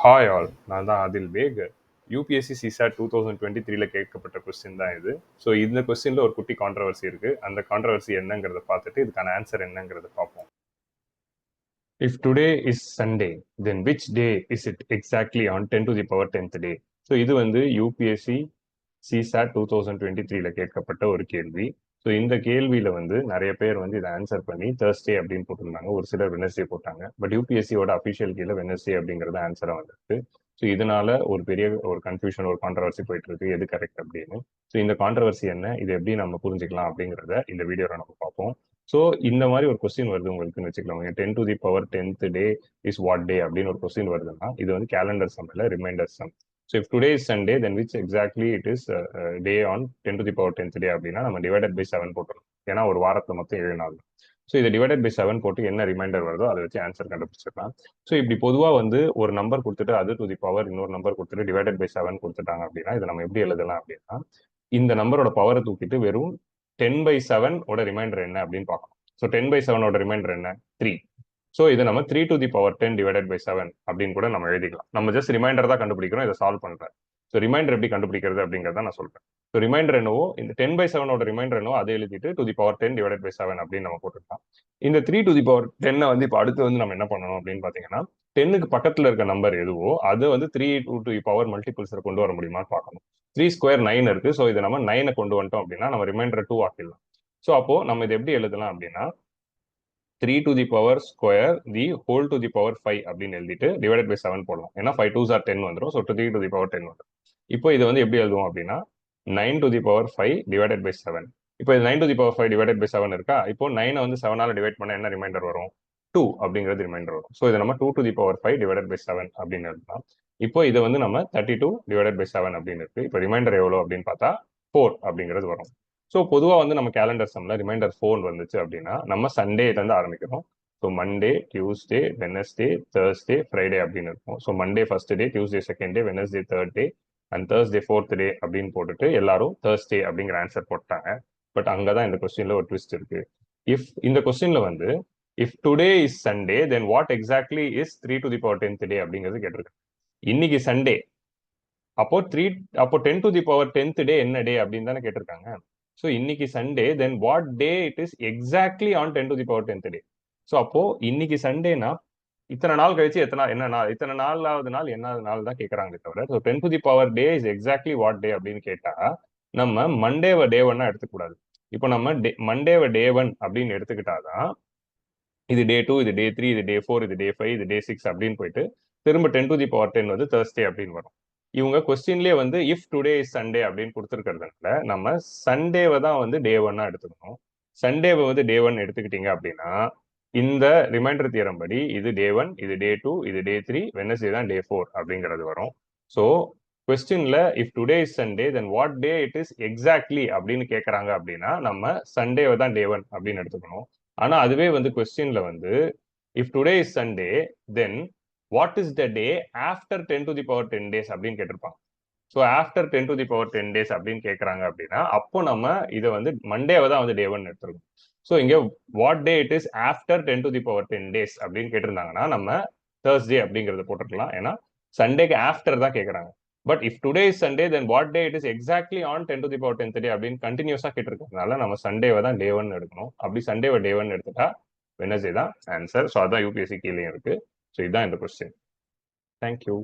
Hi all, நான் தான் Adil back. UPSC CSAT 2023 கேட்கப்பட்ட கொஸ்டின் தான் இது. ஸோ இந்த கொஸ்டினில் ஒரு குட்டி கான்ட்ரவர்சி இருக்குது. அந்த கான்ட்ரவர்சி என்னங்கிறத பார்த்துட்டு இதுக்கான ஆன்சர் என்னங்கிறத பார்ப்போம். If today is Sunday then which day is it exactly on 10 to the power 10th day? So இது வந்து யூபிஎஸ்சி சிசாட் 2023 கேட்கப்பட்ட ஒரு கேள்வி. ஸோ இந்த கேள்வியில வந்து நிறைய பேர் வந்து இதை ஆன்சர் பண்ணி தேர்ஸ்டே அப்படின்னு போட்டிருந்தாங்க, ஒரு சிலர் வெனஸ்டே போட்டாங்க. பட் யூபிஎஸ்சியோட அஃபிஷியல் கீழே வெனஸ்டே அப்படிங்கிறது ஆன்சரா வந்திருக்கு. ஸோ இதனால ஒரு பெரிய ஒரு கன்ஃபியூஷன், ஒரு கான்ட்ரவர்சி போயிட்டு இருக்கு, எது கரெக்ட் அப்படின்னு. ஸோ இந்த கான்ட்ரவர்சி என்ன, இது எப்படி நம்ம புரிஞ்சுக்கலாம் அப்படிங்கிறத இந்த வீடியோவில் நம்ம பார்ப்போம். ஸோ இந்த மாதிரி ஒரு கொஸ்டின் வருது உங்களுக்குன்னு வச்சுக்கலாம். 10 to the power 10th day is what day அப்படின்னு ஒரு கொஸ்டின் வருதுன்னா இது வந்து கேலண்டர் சம் இல்லை, reminder sum. So if today is Sunday then which exactly it is day on 10 to the power 10th day அப்படின்னா நம்ம டிவைடட் பை 7 போட்டுருவோம். ஏன்னா ஒரு வாரத்தில் மொத்தம் 7 நாள். ஸோ இதை டிவைடட் பை 7 போட்டு என்ன ரிமைண்டர் வருதோ அதை வச்சு ஆன்சர் கண்டுபிடிச்சிடலாம். ஸோ இப்படி பொதுவாக வந்து ஒரு நம்பர் கொடுத்துட்டு அது டு தி பவர் இன்னொரு நம்பர் கொடுத்துட்டு டிவைடட் பை 7 கொடுத்துட்டாங்க அப்படின்னா இதை நம்ம எப்படி எழுதலாம் அப்படின்னா, இந்த நம்பரோட பவரை தூக்கிட்டு வெறும் 10/7 ஓட ரிமைண்டர் என்ன அப்படின்னு பார்க்கணும். ஸோ 10/7 ஓட ரிமைண்டர் என்ன? 3. ஸோ இதை நம்ம 3 to the power 10 divided by 7 அப்படின்னு கூட நம்ம எழுதிக்கலாம். நம்ம ஜஸ்ட் ரிமைண்டர் தான் கண்டுபிடிக்கிறோம், இதை சால்வ் பண்றேன். ஸோ ரிமைண்டர் எப்படி கண்டுபிடிக்கிறது அப்படிங்கிறத நான் சொல்றேன். ஸோ ரிமைண்டர் என்னவோ, இந்த 10/7 ஓட ரிமைண்டர் என்னவோ அதை எழுதிட்டு to the power 10 divided by 7 அப்படின்னு நம்ம போட்டுக்கலாம். இந்த 3 to the power 10 வந்து இப்போ அடுத்து வந்து நம்ம என்ன பண்ணணும் அப்படின்னு பாத்தீங்கன்னா, 10க்கு பக்கத்துல இருக்க நம்பர் எதுவோ அது வந்து 3 to the power மல்டிபிள்ஸ்ல கொண்டு வர முடியுமான்னு பார்க்கணும். 3 ஸ்கொயர் 9 இருக்கு. ஸோ இதை நம்ம 9 கொண்டு வந்துட்டோம் அப்படின்னா நம்ம ரிமைண்டர் 2 ஆக்கிடலாம். ஸோ அப்போ நம்ம இதை எப்படி எழுதலாம் அப்படின்னா, 3 to the power square the whole to the power 5 அப்படின்னு எழுதிட்டு டிவைடட் பை 7 போடலாம். ஏன்னா 5 2s are 10 வந்துடும். ஸோ 3 to the power 10 வந்துடும். இப்போ இது வந்து எப்படி எழுதுவோம் அப்படின்னா 9 to the power 5 divided by 7. இப்போ இது 9 to the power 5 divided by 7 இருக்கா? இப்போ 9 வந்து 7ஆல டிவைட் பண்ண என்ன ரிமைண்டர் வரும்? 2 அப்படிங்கிறது ரிமைண்டர் வரும். ஸோ இதை நம்ம 2 to the power 5 divided by 7 அப்படின்னு எழுதலாம். இப்போ இதை வந்து நம்ம 32 டிவைடட் பை 7 அப்படின்னு இருக்கு. இப்போ ரிமைண்டர் எவ்வளோ அப்படின்னு பார்த்தா 4 அப்படிங்கிறது வரும். ஸோ பொதுவாக வந்து நம்ம கேலண்டர் சம்ல ரிமைண்டர் 4 வந்துச்சு அப்படின்னா நம்ம சண்டேலேருந்து ஆரம்பிக்கிறோம். So Monday, Tuesday, Wednesday, Thursday, Friday அப்படின்னு இருக்கும். So Monday first day, Tuesday second day, Wednesday third day and Thursday fourth day அப்படின்னு போட்டுட்டு எல்லாரும் தேர்ஸ்டே அப்படிங்கிற ஆன்சர் போட்டாங்க. பட் அங்கதான் இந்த கொஸ்டின்ல ஒரு ட்விஸ்ட் இருக்கு. இஃப் இந்த கொஸ்டின்ல வந்து if today is Sunday then what exactly is 3 to the power 10th டே அப்படிங்கிறது கேட்டிருக்கு. இன்னைக்கு சண்டே, அப்போ 10 to the power 10th டே என்ன டே அப்படின்னு தானே கேட்டிருக்காங்க. ஸோ இன்னைக்கு Sunday then what day it is exactly on 10 to the power 10th day. So அப்போ இன்னைக்கு சண்டேனா இத்தனை நாள் கழிச்சு என்ன நாள், இத்தனை நாலாவது நாள் என்ன நாள் தான் கேட்கறாங்களே தவிர, so 10 to the power day is exactly what day அப்படின்னு கேட்டா நம்ம மண்டேவை டே ஒன்னா எடுத்துக்கூடாது. இப்போ நம்ம மண்டேவை டே 1 அப்படின்னு எடுத்துக்கிட்டாதான் இது டே 2, இது டே 3, இது டே 4, இது டே 5, இது டே 6 அப்படின்னு போயிட்டு திரும்ப 10 to the power 10 வந்து தேர்ஸ்டே அப்படின்னு வரும். இவங்க கொஸ்டின்லேயே வந்து இஃப் டுடே இஸ் சண்டே அப்படின்னு கொடுத்துருக்கிறதுனால நம்ம சண்டேவை தான் வந்து டே 1 எடுத்துக்கணும். சண்டேவை வந்து டே 1 எடுத்துக்கிட்டீங்க அப்படின்னா இந்த ரிமைண்டர் தியரம் படி இது டே 1, இது டே 2, இது டே 3, வெனஸ்டே தான் டே 4 அப்படிங்கிறது வரும். ஸோ கொஸ்டின்ல if today is Sunday then what day it is exactly அப்படின்னு கேட்கறாங்க அப்படின்னா நம்ம சண்டேவை தான் டே 1 அப்படின்னு எடுத்துக்கணும். ஆனா அதுவே வந்து கொஸ்டின்ல வந்து if today is Sunday then what is the day after 10 to the power 10 days அப்படின்னு கேட்டிருப்பாங்க. So after 10 to the power 10 days அப்படின்னு கேட்கறாங்க அப்படின்னா அப்போ நம்ம இதை வந்து மண்டேவை தான் வந்து டே 1 எடுத்துருக்கோம். ஸோ இங்க what day it is after 10 to the power 10 days அப்படின்னு கேட்டிருந்தாங்கன்னா நம்ம தேர்ஸ்டே அப்படிங்கறத போட்டுருக்கலாம். ஏன்னா சண்டேக்கு ஆஃப்டர் தான் கேட்கறாங்க. But if today is Sunday then what day it is exactly on 10 to the power 10th டே அப்படின்னு கண்டினியூஸா கேட்டிருக்கிறதுனால நம்ம சண்டேவை தான் டே 1 எடுக்கணும். அப்படி சண்டேவை டே 1 எடுத்துட்டா வெனஸ்டே தான் ஆன்சர். ஸோ அதான் யூபிஎஸ்சி கீழே இருக்கு. ஸோ இதுதான் இந்த கொஸ்டின். தேங்க்யூ.